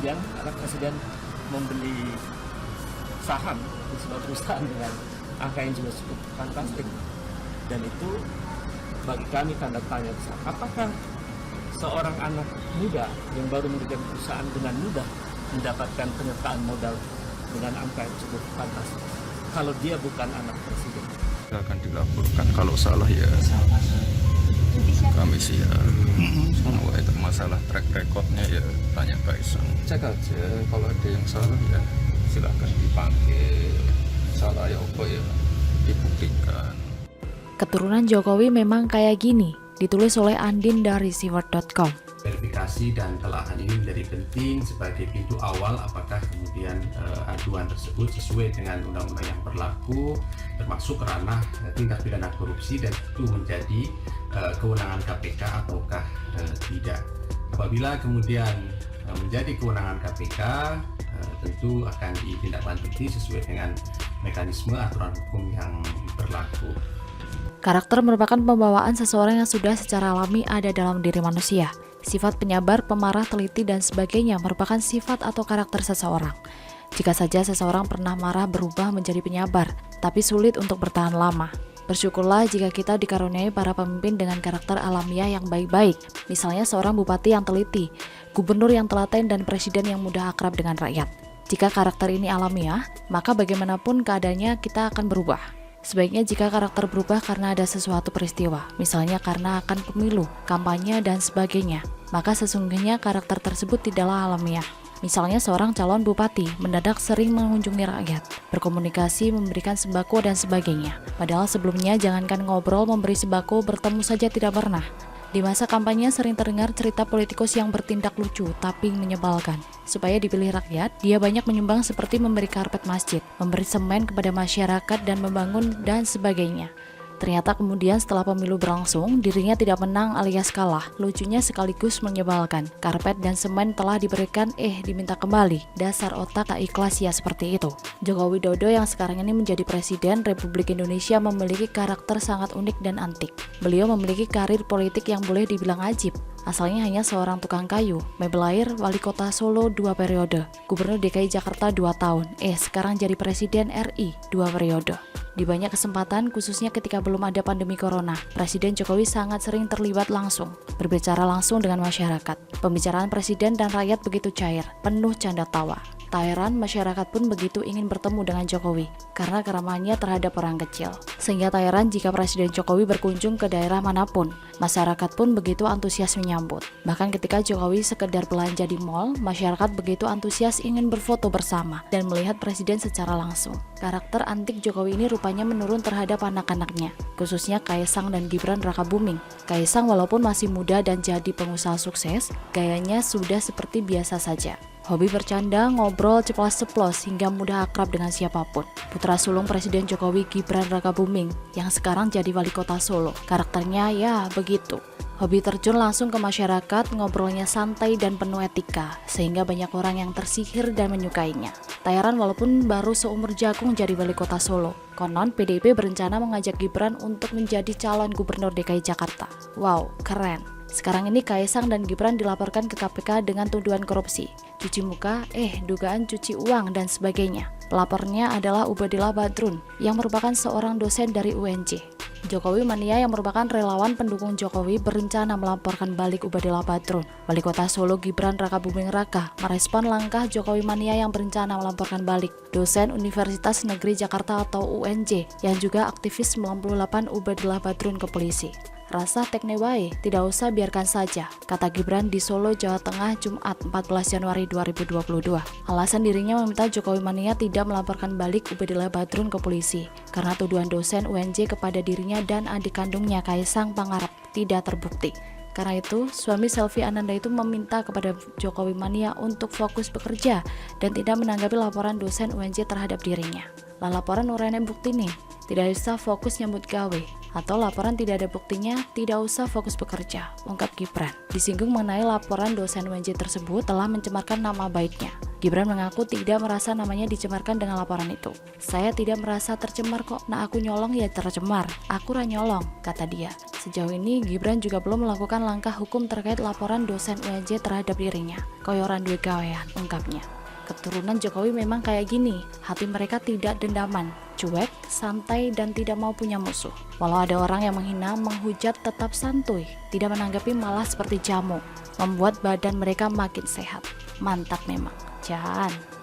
Presiden, karena Presiden membeli saham di sebuah perusahaan dengan angka yang juga cukup fantastik. Dan itu bagi kami tanda tanya besar. Apakah seorang anak muda yang baru mendirikan perusahaan dengan mudah mendapatkan penyertaan modal dengan angka yang cukup fantastis kalau dia bukan anak presiden? Akan dilaporkan, kalau salah ya kami sih ya semua itu masalah track recordnya ya tanya Kaisang, cek aja kalau ada yang salah ya silahkan dipanggil, salah ya apa ya dibuktikan. Keturunan Jokowi memang kayak gini, ditulis oleh Andin dari Siward.com. Verifikasi dan telaah ini menjadi penting sebagai pintu awal apakah kemudian aduan tersebut sesuai dengan undang-undang yang berlaku, termasuk ranah tindak pidana korupsi, dan itu menjadi kewenangan KPK ataukah tidak. Apabila kemudian menjadi kewenangan KPK, tentu akan ditindaklanjuti sesuai dengan mekanisme aturan hukum yang berlaku. Karakter merupakan pembawaan seseorang yang sudah secara alami ada dalam diri manusia. Sifat penyabar, pemarah, teliti, dan sebagainya merupakan sifat atau karakter seseorang. Jika saja seseorang pernah marah berubah menjadi penyabar, tapi sulit untuk bertahan lama. Bersyukurlah jika kita dikaruniai para pemimpin dengan karakter alamiah yang baik-baik. Misalnya seorang bupati yang teliti, gubernur yang telaten, dan presiden yang mudah akrab dengan rakyat. Jika karakter ini alamiah, maka bagaimanapun keadaannya kita akan berubah. Sebaiknya jika karakter berubah karena ada sesuatu peristiwa, misalnya karena akan pemilu, kampanye, dan sebagainya, maka sesungguhnya karakter tersebut tidaklah alamiah. Misalnya seorang calon bupati mendadak sering mengunjungi rakyat, berkomunikasi, memberikan sembako, dan sebagainya. Padahal sebelumnya jangankan ngobrol, memberi sembako, bertemu saja tidak pernah. Di masa kampanye sering terdengar cerita politikus yang bertindak lucu tapi menyebalkan. Supaya dipilih rakyat, dia banyak menyumbang seperti memberi karpet masjid, memberi semen kepada masyarakat, dan membangun dan sebagainya. Ternyata kemudian setelah pemilu berlangsung, dirinya tidak menang alias kalah. Lucunya sekaligus menyebalkan. Karpet dan semen telah diberikan, diminta kembali. Dasar otak tak ikhlas ya seperti itu. Joko Widodo yang sekarang ini menjadi Presiden Republik Indonesia memiliki karakter sangat unik dan antik. Beliau memiliki karir politik yang boleh dibilang ajib. Asalnya hanya seorang tukang kayu, mebel air, wali kota Solo 2 periode, gubernur DKI Jakarta 2 tahun, sekarang jadi Presiden RI 2 periode. Di banyak kesempatan, khususnya ketika belum ada pandemi corona, Presiden Jokowi sangat sering terlibat langsung, berbicara langsung dengan masyarakat. Pembicaraan Presiden dan rakyat begitu cair, penuh canda tawa. Tak heran masyarakat pun begitu ingin bertemu dengan Jokowi karena keramahannya terhadap orang kecil. Sehingga tak heran jika Presiden Jokowi berkunjung ke daerah manapun, masyarakat pun begitu antusias menyambut. Bahkan ketika Jokowi sekedar belanja di mal, masyarakat begitu antusias ingin berfoto bersama dan melihat Presiden secara langsung. Karakter antik Jokowi ini rupanya menurun terhadap anak-anaknya, khususnya Kaisang dan Gibran Rakabuming. Kaisang walaupun masih muda dan jadi pengusaha sukses, gayanya sudah seperti biasa saja. Hobi bercanda, ngobrol, ceplas-ceplos hingga mudah akrab dengan siapapun. Putra sulung Presiden Jokowi Gibran Rakabuming yang sekarang jadi wali kota Solo. Karakternya ya begitu. Hobi terjun langsung ke masyarakat, ngobrolnya santai dan penuh etika, sehingga banyak orang yang tersihir dan menyukainya. Tak heran walaupun baru seumur jagung jadi wali kota Solo, konon PDIP berencana mengajak Gibran untuk menjadi calon gubernur DKI Jakarta. Wow, keren. Sekarang ini Kaisang dan Gibran dilaporkan ke KPK dengan tuduhan korupsi, cuci muka, dugaan cuci uang, dan sebagainya. Pelapornya adalah Ubadillah Badrun, yang merupakan seorang dosen dari UNJ. Jokowi Mania yang merupakan relawan pendukung Jokowi berencana melaporkan balik Ubadillah Badrun. Wali kota Solo Gibran Rakabuming Raka merespon langkah Jokowi Mania yang berencana melaporkan balik dosen Universitas Negeri Jakarta atau UNJ yang juga aktivis 98 Ubadillah Badrun ke polisi. Rasa tekne wae, tidak usah biarkan saja, kata Gibran di Solo, Jawa Tengah, Jumat 14 Januari 2022. Alasan dirinya meminta Jokowi Mania tidak melaporkan balik Ubadillah Badrun ke polisi, karena tuduhan dosen UNJ kepada dirinya dan adik kandungnya Kaisang Pangarep tidak terbukti. Karena itu, suami Selvi Ananda itu meminta kepada Jokowi Mania untuk fokus bekerja dan tidak menanggapi laporan dosen UNJ terhadap dirinya. Lah laporan uraian bukti nih, tidak usah fokus nyambut gawe, atau laporan tidak ada buktinya, tidak usah fokus bekerja, ungkap Gibran. Disinggung mengenai laporan dosen UNJ tersebut telah mencemarkan nama baiknya. Gibran mengaku tidak merasa namanya dicemarkan dengan laporan itu. "Saya tidak merasa tercemar kok, nah aku nyolong ya tercemar, aku ra nyolong," kata dia. Sejauh ini Gibran juga belum melakukan langkah hukum terkait laporan dosen UNJ terhadap dirinya. "Koyoran duwe gawean," ungkapnya. Keturunan Jokowi memang kayak gini, hati mereka tidak dendaman, cuek, santai, dan tidak mau punya musuh. Walau ada orang yang menghina, menghujat, tetap santuy, tidak menanggapi, malah seperti jamu, membuat badan mereka makin sehat. Mantap memang, Jan.